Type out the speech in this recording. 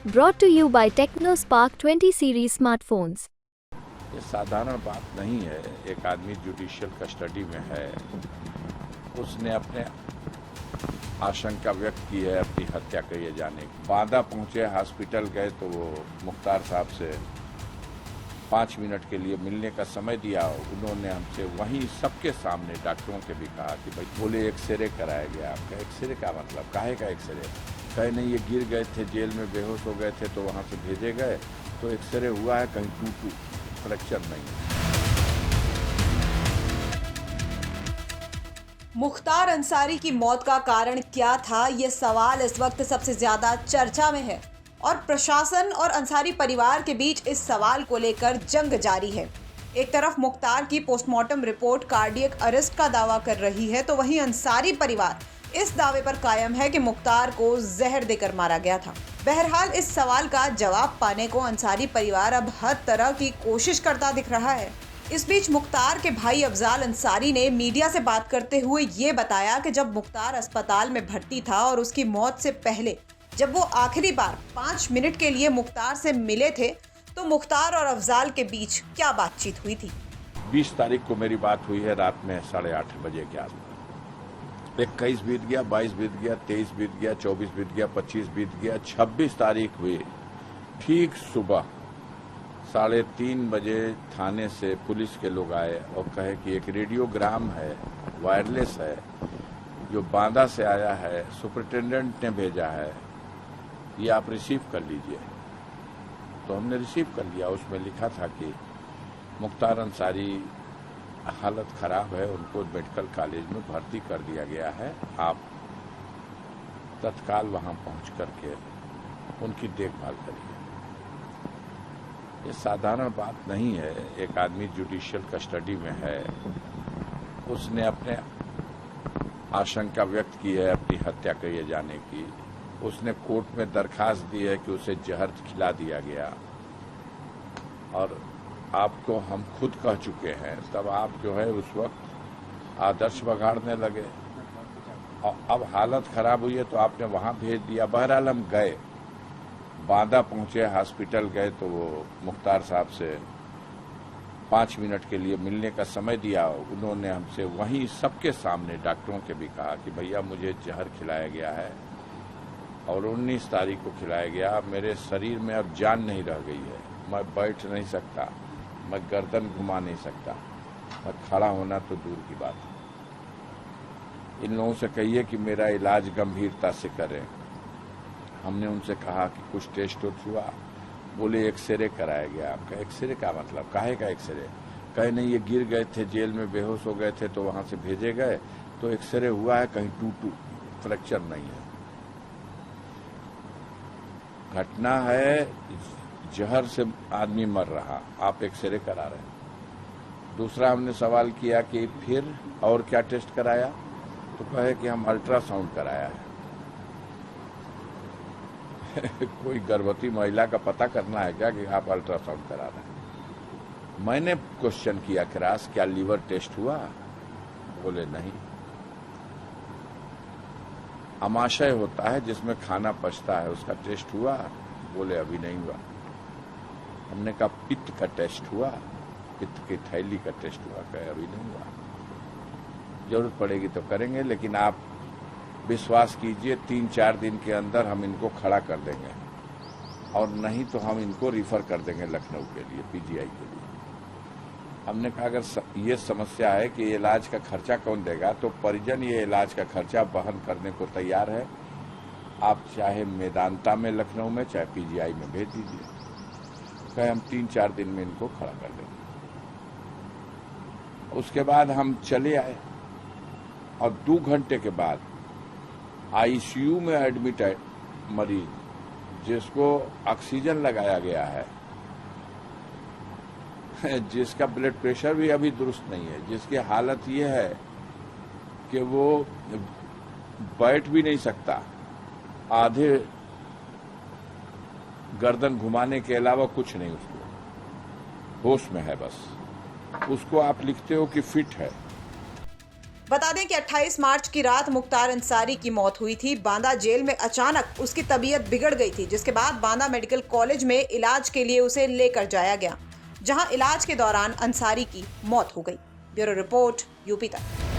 Brought to you by TechnoSpark 20 series smartphones. ये साधारण बात नहीं है। एक आदमी जुडिशियल कस्टडी में है, उसने अपने आशंका व्यक्त की है अपनी हत्या किए जाने की। बांदा पहुंचे, हॉस्पिटल गए तो वो मुख्तार साहब से 5 मिनट के लिए मिलने का समय दिया। उन्होंने हमसे वहीं सबके सामने डॉक्टरों के भी कहा कि भाई बोले एक्सरे कराया गया। आपका एक्सरे का मतलब काहे का एक्सरे? कहे नहीं, ये गिर गए थे, जेल में बेहोश हो गए थे तो वहां से भेजे गए, तो एक्सरे हुआ है, कहीं टूटू फ्रैक्चर नहीं है। मुख्तार अंसारी की मौत का कारण क्या था, ये सवाल इस वक्त सबसे ज्यादा चर्चा में है और प्रशासन और अंसारी परिवार के बीच इस सवाल को लेकर जंग जारी है। एक तरफ मुख्तार की पोस्टमार्टम रिपोर्ट कार्डियक अरेस्ट का दावा कर रही है, तो वहीं अंसारी परिवार इस दावे पर कायम है कि मुख्तार को जहर देकर मारा गया था। बहरहाल इस सवाल का जवाब पाने को अंसारी परिवार अब हर तरह की कोशिश करता दिख रहा है। इस बीच मुख्तार के भाई अफजाल अंसारी ने मीडिया से बात करते हुए ये बताया कि जब मुख्तार अस्पताल में भर्ती था और उसकी मौत से पहले जब वो आखिरी बार 5 मिनट के लिए मुख्तार से मिले थे, तो मुख्तार और अफजाल के बीच क्या बातचीत हुई थी। 20 तारीख को मेरी बात हुई है रात में 8:30 बजे के आसपास। 21 बीत गया, 22 बीत गया, 23 बीत गया, 24 बीत गया, 25 बीत गया, 26 तारीख हुई। ठीक सुबह 3:30 बजे थाने से पुलिस के लोग आए और कहे कि एक रेडियोग्राम है, वायरलेस है, जो बांदा से आया है, सुपरिटेंडेंट ने भेजा है, ये आप रिसीव कर लीजिए। तो हमने रिसीव कर लिया। उसमें लिखा था कि मुख्तार अंसारी हालत खराब है, उनको मेडिकल कॉलेज में भर्ती कर दिया गया है, आप तत्काल वहां पहुंच करके उनकी देखभाल करिए। ये साधारण बात नहीं है। एक आदमी जुडिशियल कस्टडी में है, उसने अपने आशंका व्यक्त की है अपनी हत्या किए जाने की। उसने कोर्ट में दरखास्त दी है कि उसे जहर खिला दिया गया, और आपको हम खुद कह चुके हैं, तब आप जो है उस वक्त आदर्श बघाड़ने लगे और अब हालत खराब हुई है तो आपने वहां भेज दिया। बहरहाल हम गए, बांदा पहुंचे, हॉस्पिटल गए तो वो मुख्तार साहब से 5 मिनट के लिए मिलने का समय दिया। उन्होंने हमसे वहीं सबके सामने डॉक्टरों के भी कहा कि भैया मुझे जहर खिलाया गया है और 19 तारीख को खिलाया गया। मेरे शरीर में अब जान नहीं रह गई है, मैं बैठ नहीं सकता, मैं गर्दन घुमा नहीं सकता, मैं खड़ा होना तो दूर की बात है। इन लोगों से कहिए कि मेरा इलाज गंभीरता से करें। हमने उनसे कहा कि कुछ टेस्ट हुआ, बोले एक्सरे कराया गया। आपका एक्सरे का मतलब काहे का एक्सरे? कहे नहीं, ये गिर गए थे, जेल में बेहोश हो गए थे तो वहां से भेजे गए, तो एक्सरे हुआ है, कहीं टूटू फ्रैक्चर नहीं है। घटना है, जहर से आदमी मर रहा, आप एक्सरे करा रहे हैं। दूसरा हमने सवाल किया कि फिर और क्या टेस्ट कराया, तो कहे कि हम अल्ट्रासाउंड कराया है। कोई गर्भवती महिला का पता करना है क्या कि आप अल्ट्रासाउंड करा रहे हैं? मैंने क्वेश्चन किया क्रास, क्या लीवर टेस्ट हुआ? बोले नहीं। अमाशय होता है जिसमें खाना पचता है, उसका टेस्ट हुआ? बोले अभी नहीं हुआ। हमने कहा पित्त का टेस्ट हुआ, पित्त की थैली का टेस्ट हुआ? कहे अभी नहीं हुआ। जरूरत पड़ेगी तो करेंगे, लेकिन आप विश्वास कीजिए 3-4 दिन के अंदर हम इनको खड़ा कर देंगे, और नहीं तो हम इनको रिफर कर देंगे लखनऊ के लिए, पीजीआई के लिए। हमने कहा अगर ये समस्या है कि इलाज का खर्चा कौन देगा, तो परिजन ये इलाज का खर्चा वहन करने को तैयार है। आप चाहे मेदांता में लखनऊ में, चाहे पीजीआई में भेज दीजिए। कहे हम 3-4 दिन में इनको खड़ा कर देंगे। उसके बाद हम चले आए और 2 घंटे के बाद आईसीयू में एडमिट है मरीज, जिसको ऑक्सीजन लगाया गया है, जिसका ब्लड प्रेशर भी अभी दुरुस्त नहीं है, जिसकी हालत ये है कि वो बैठ भी नहीं सकता, आधे गर्दन घुमाने के अलावा कुछ नहीं, उसको होश में है बस। उसको आप लिखते हो कि फिट है। बता दें कि 28 मार्च की रात मुख्तार अंसारी की मौत हुई थी। बांदा जेल में अचानक उसकी तबीयत बिगड़ गई थी, जिसके बाद बांदा मेडिकल कॉलेज में इलाज के लिए उसे लेकर जाया गया, जहां इलाज के दौरान अंसारी की मौत हो गई। ब्यूरो रिपोर्ट, यूपी तक।